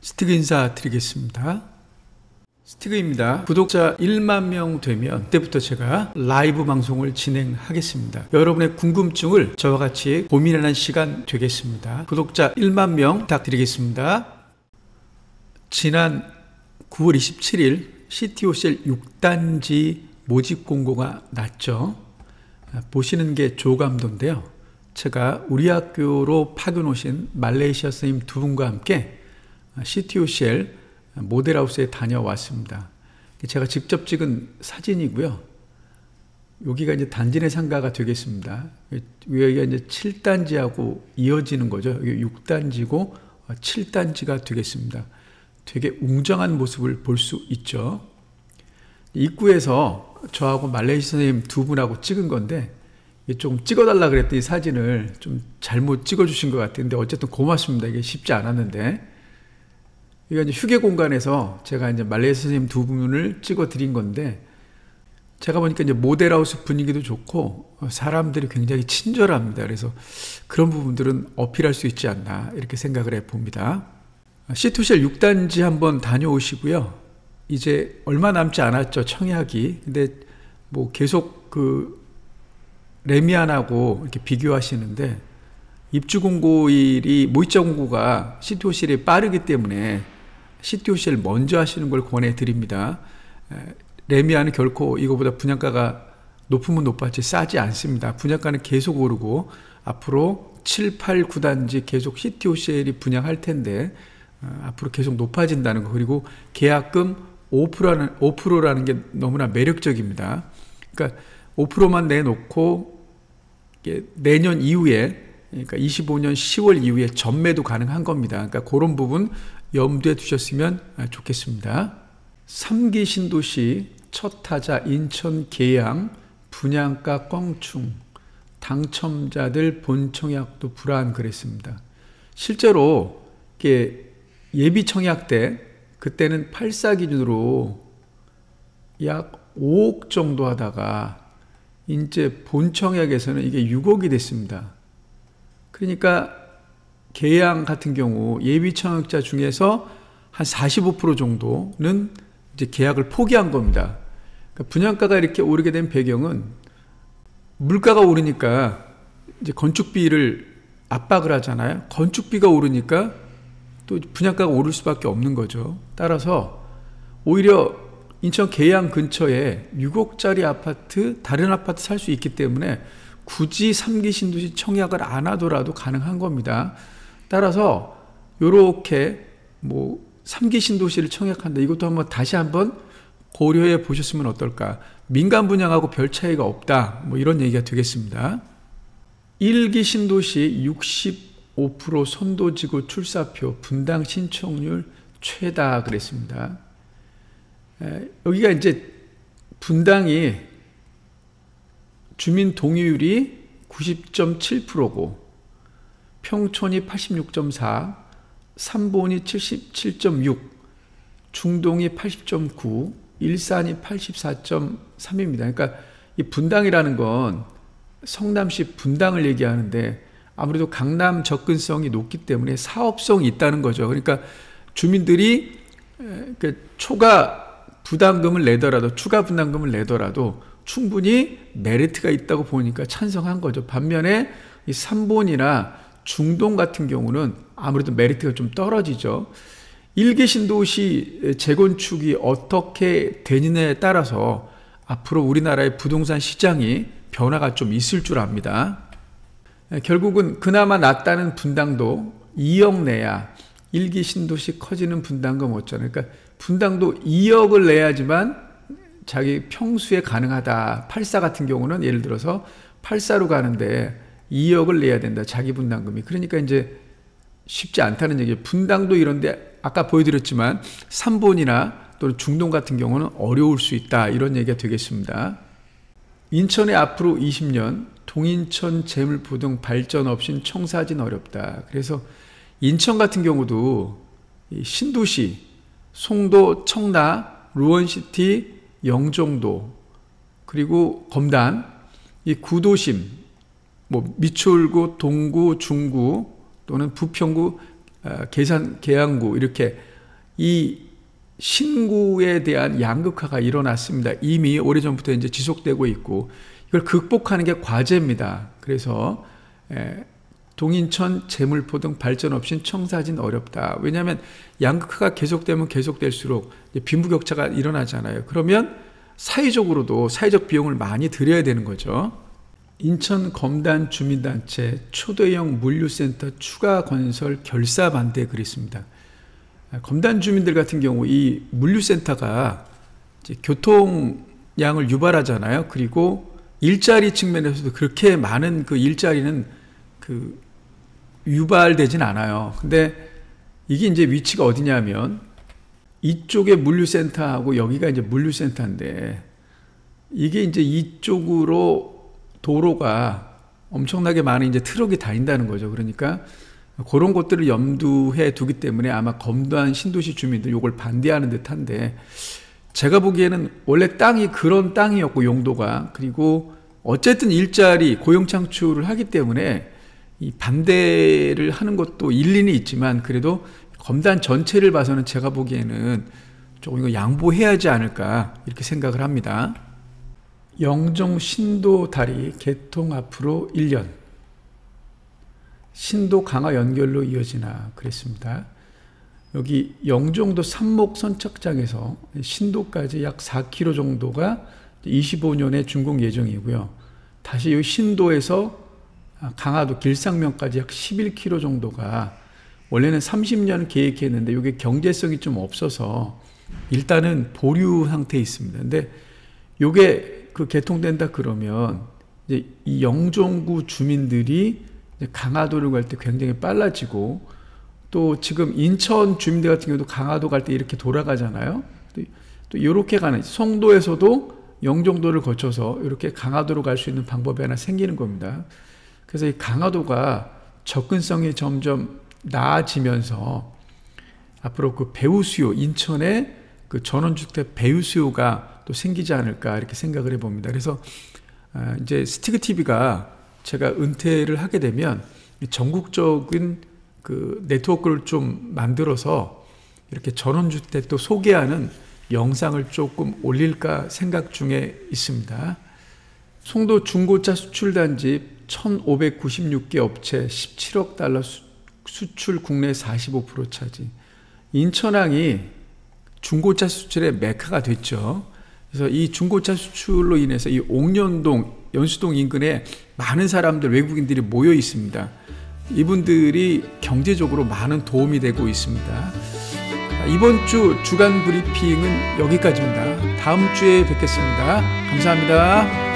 스티그 인사 드리겠습니다. 스티그입니다. 구독자 1만 명 되면 그때부터 제가 라이브 방송을 진행하겠습니다. 여러분의 궁금증을 저와 같이 고민하는 시간 되겠습니다. 구독자 1만 명 부탁드리겠습니다. 지난 9월 27일 CTOCL 6단지 모집 공고가 났죠. 보시는 게 조감도인데요. 제가 우리 학교로 파견 오신 말레이시아 선생님 두 분과 함께 CTOCL 모델하우스에 다녀왔습니다. 제가 직접 찍은 사진이고요. 여기가 이제 단지 내 상가가 되겠습니다. 여기가 이제 7단지하고 이어지는 거죠. 여기 6단지고 7단지가 되겠습니다. 되게 웅장한 모습을 볼 수 있죠. 입구에서 저하고 말레이시아 선생님 두 분하고 찍은 건데 좀 찍어달라 그랬더니 사진을 좀 잘못 찍어주신 것 같은데 어쨌든 고맙습니다. 이게 쉽지 않았는데. 이거 이제 휴게 공간에서 제가 이제 말레이시아 선생님 두 분을 찍어 드린 건데, 제가 보니까 이제 모델하우스 분위기도 좋고 사람들이 굉장히 친절합니다. 그래서 그런 부분들은 어필할 수 있지 않나 이렇게 생각을 해 봅니다. CTOCL 6단지 한번 다녀오시고요. 이제 얼마 남지 않았죠, 청약이. 근데 뭐 계속 그 레미안하고 이렇게 비교하시는데, 입주 공고일이 모의자 공고가 CTOCL이 빠르기 때문에 CTOCL 먼저 하시는 걸 권해드립니다. 레미안은 결코 이거보다 분양가가 높으면 높았지 싸지 않습니다. 분양가는 계속 오르고 앞으로 7, 8, 9단지 계속 CTOCL이 분양할 텐데 앞으로 계속 높아진다는 거, 그리고 계약금 5%라는 게 너무나 매력적입니다. 그러니까 5%만 내놓고 내년 이후에, 그러니까 25년 10월 이후에 전매도 가능한 겁니다. 그러니까 그런 부분 염두에 두셨으면 좋겠습니다. 3기 신도시 첫 타자 인천 계양 분양가 껑충, 당첨자들 본청약도 불안 그랬습니다. 실제로 예비 청약 때 그때는 8사 기준으로 약 5억 정도 하다가 이제 본청약에서는 이게 6억이 됐습니다. 그러니까 계양 같은 경우 예비 청약자 중에서 한 45% 정도는 이제 계약을 포기한 겁니다. 그러니까 분양가가 이렇게 오르게 된 배경은 물가가 오르니까 이제 건축비를 압박을 하잖아요. 건축비가 오르니까 또 분양가가 오를 수밖에 없는 거죠. 따라서 오히려 인천 계양 근처에 6억짜리 아파트, 다른 아파트 살 수 있기 때문에 굳이 3기 신도시 청약을 안 하더라도 가능한 겁니다. 따라서 이렇게 뭐 3기 신도시를 청약한다, 이것도 다시 한번 고려해 보셨으면 어떨까. 민간 분양하고 별 차이가 없다, 뭐 이런 얘기가 되겠습니다. 1기 신도시 65% 선도지구 출사표 분당 신청률 최다 그랬습니다. 여기가 이제 분당이 주민 동의율이 90.7%고 평촌이 86.4, 삼본이 77.6, 중동이 80.9, 일산이 84.3입니다. 그러니까 이 분당이라는 건 성남시 분당을 얘기하는데 아무래도 강남 접근성이 높기 때문에 사업성이 있다는 거죠. 그러니까 주민들이 초과 부담금을 내더라도, 추가 부담금을 내더라도 충분히 메리트가 있다고 보니까 찬성한 거죠. 반면에 이 삼본이나 중동 같은 경우는 아무래도 메리트가 좀 떨어지죠. 1기 신도시 재건축이 어떻게 되느냐에 따라서 앞으로 우리나라의 부동산 시장이 변화가 좀 있을 줄 압니다. 결국은 그나마 낫다는 분당도 2억 내야 1기 신도시 커지는 분당과 못지않아. 그러니까 분당도 2억을 내야지만 자기 평수에 가능하다. 8사 같은 경우는 예를 들어서 8사로 가는데 2억을 내야 된다, 자기 분담금이. 그러니까 이제 쉽지 않다는 얘기예요. 분당도 이런데 아까 보여드렸지만 삼본이나 또는 중동 같은 경우는 어려울 수 있다, 이런 얘기가 되겠습니다. 인천의 앞으로 20년 동인천 재물포 등 발전 없인 청사진 어렵다. 그래서 인천 같은 경우도 신도시, 송도, 청라, 루원시티, 영종도, 그리고 검단, 이 구도심, 뭐 미추홀구, 동구, 중구 또는 부평구, 계산, 계양구 이렇게 이 신구에 대한 양극화가 일어났습니다. 이미 오래전부터 이제 지속되고 있고 이걸 극복하는 게 과제입니다. 그래서 동인천, 제물포 등 발전 없인 청사진 어렵다. 왜냐하면 양극화가 계속되면 계속될수록 빈부격차가 일어나잖아요. 그러면 사회적으로도 사회적 비용을 많이 들여야 되는 거죠. 인천 검단 주민단체 초대형 물류센터 추가 건설 결사 반대에 그랬습니다. 검단 주민들 같은 경우 이 물류센터가 이제 교통량을 유발하잖아요. 그리고 일자리 측면에서도 그렇게 많은 그 일자리는 유발되진 않아요. 근데 이게 이제 위치가 어디냐면 이쪽에 물류센터하고 여기가 이제 물류센터인데 이게 이제 이쪽으로 도로가 엄청나게 많은 이제 트럭이 다닌다는 거죠. 그러니까 그런 것들을 염두해 두기 때문에 아마 검단 신도시 주민들 이걸 반대하는 듯한데 제가 보기에는 원래 땅이 그런 땅이었고 용도가 그리고 어쨌든 일자리 고용 창출을 하기 때문에 이 반대를 하는 것도 일리는 있지만 그래도 검단 전체를 봐서는 제가 보기에는 조금 이거 양보해야 하지 않을까 이렇게 생각을 합니다. 영종 신도 다리 개통 앞으로 1년. 신도 강화 연결로 이어지나 그랬습니다. 여기 영종도 삼목 선착장에서 신도까지 약 4km 정도가 25년에 준공 예정이고요. 다시 이 신도에서 강화도 길상면까지 약 11km 정도가 원래는 30년 계획했는데 이게 경제성이 좀 없어서 일단은 보류 상태에 있습니다. 근데 이게 개통된다 그러면 이제 이 영종구 주민들이 이제 강화도를 갈 때 굉장히 빨라지고 또 지금 인천 주민들 같은 경우도 강화도 갈 때 이렇게 돌아가잖아요. 또 이렇게 가는 송도에서도 영종도를 거쳐서 이렇게 강화도로 갈 수 있는 방법이 하나 생기는 겁니다. 그래서 이 강화도가 접근성이 점점 나아지면서 앞으로 그 배우 수요, 인천에 그 전원주택 배우 수요가 또 생기지 않을까 이렇게 생각을 해봅니다. 그래서 이제 스티그 TV가 제가 은퇴를 하게 되면 전국적인 그 네트워크를 좀 만들어서 이렇게 전원주택도 소개하는 영상을 조금 올릴까 생각 중에 있습니다. 송도 중고차 수출단지 1,596개 업체 17억 달러 수출 국내 45% 차지. 인천항이 중고차 수출의 메카가 됐죠. 그래서 이 중고차 수출로 인해서 이 옥년동, 연수동 인근에 많은 사람들, 외국인들이 모여 있습니다. 이분들이 경제적으로 많은 도움이 되고 있습니다. 이번 주 주간 브리핑은 여기까지입니다. 다음 주에 뵙겠습니다. 감사합니다.